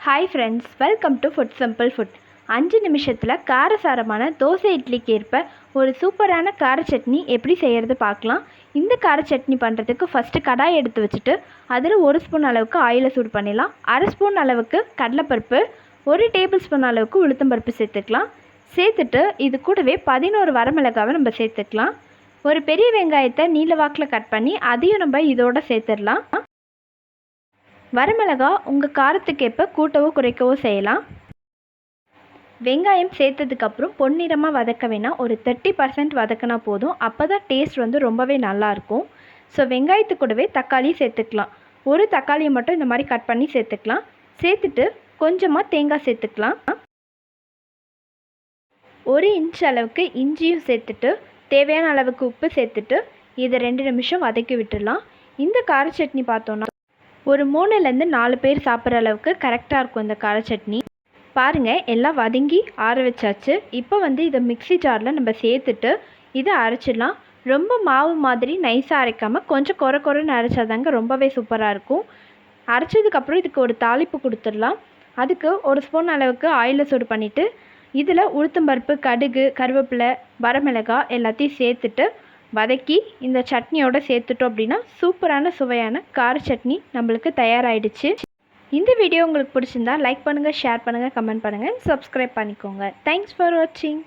Hi friends, welcome to food simple food. 5 நிமிஷத்தில் காரசாரமான தோசை இட்லிக்கு ஏற்ப ஒரு சூப்பரான கார சட்னி எப்படி செய்கிறது பார்க்கலாம். இந்த கார சட்னி பண்ணுறதுக்கு ஃபஸ்ட்டு கடாய் எடுத்து வச்சுட்டு அதில் 1 ஸ்பூன் அளவுக்கு ஆயிலை சூடு பண்ணிடலாம். 1/2 ஸ்பூன் அளவுக்கு கடலைப்பருப்பு, 1 டேபிள் ஸ்பூன் அளவுக்கு உளுத்தம்பருப்பு சேர்த்துக்கலாம். சேர்த்துட்டு இது கூடவே 11 வரமிளகாவை நம்ம சேர்த்துக்கலாம். ஒரு பெரிய வெங்காயத்தை நீல வாக்கில் கட் பண்ணி அதையும் நம்ம இதோட சேர்த்துடலாம். வரமிளகா உங்கள் காரத்துக்கேற்ப கூட்டவோ குறைக்கவோ செய்யலாம். வெங்காயம் சேர்த்ததுக்கப்புறம் பொன்னிறமாக வதக்க வேணாம், ஒரு 30% வதக்கினா போதும். அப்போ தான் டேஸ்ட் ரொம்பவே நல்லாயிருக்கும். ஸோ வெங்காயத்து கூடவே தக்காளி சேர்த்துக்கலாம். ஒரு தக்காளியை மட்டும் இந்த மாதிரி கட் பண்ணி சேர்த்துக்கலாம். சேர்த்துட்டு கொஞ்சமாக தேங்காய் சேர்த்துக்கலாம். 1 இன்ச் அளவுக்கு இஞ்சியும் சேர்த்துட்டு தேவையான அளவுக்கு உப்பு சேர்த்துட்டு இதை 2 நிமிஷம் வதக்கி விட்டுடலாம். இந்த கார சட்னி பார்த்தோன்னா ஒரு 3லேருந்து 4 பேர் சாப்பிட்ற அளவுக்கு கரெக்டாக இருக்கும் இந்த கார சட்னி. பாருங்கள், எல்லாம் வதங்கி ஆற வச்சாச்சு. இப்போ இதை மிக்ஸி ஜாரில் நம்ம சேர்த்துட்டு இதை அரைச்சிடலாம். ரொம்ப மாவு மாதிரி நைஸாக அரைக்காமல் கொஞ்சம் குறைன்னு அரைச்சாதாங்க ரொம்பவே சூப்பராக இருக்கும். அரைச்சதுக்கப்புறம் இதுக்கு ஒரு தாளிப்பு கொடுத்துடலாம். அதுக்கு 1 ஸ்பூன் அளவுக்கு ஆயிலை சூடு பண்ணிவிட்டு இதில் உளுத்தம்பருப்பு, கடுகு, கருவேப்பிலை, வரமிளகாய் எல்லாத்தையும் சேர்த்துட்டு வதக்கி இந்த சட்னியோடு சேர்த்துட்டோம் அப்படின்னா சூப்பரான சுவையான கார சட்னி நம்மளுக்கு தயாராகிடுச்சு. இந்த வீடியோ உங்களுக்கு பிடிச்சிருந்தா லைக் பண்ணுங்கள், ஷேர் பண்ணுங்கள், கமெண்ட் பண்ணுங்கள், சப்ஸ்கிரைப் பண்ணிக்கோங்க. தேங்க்ஸ் ஃபார் வாட்சிங்.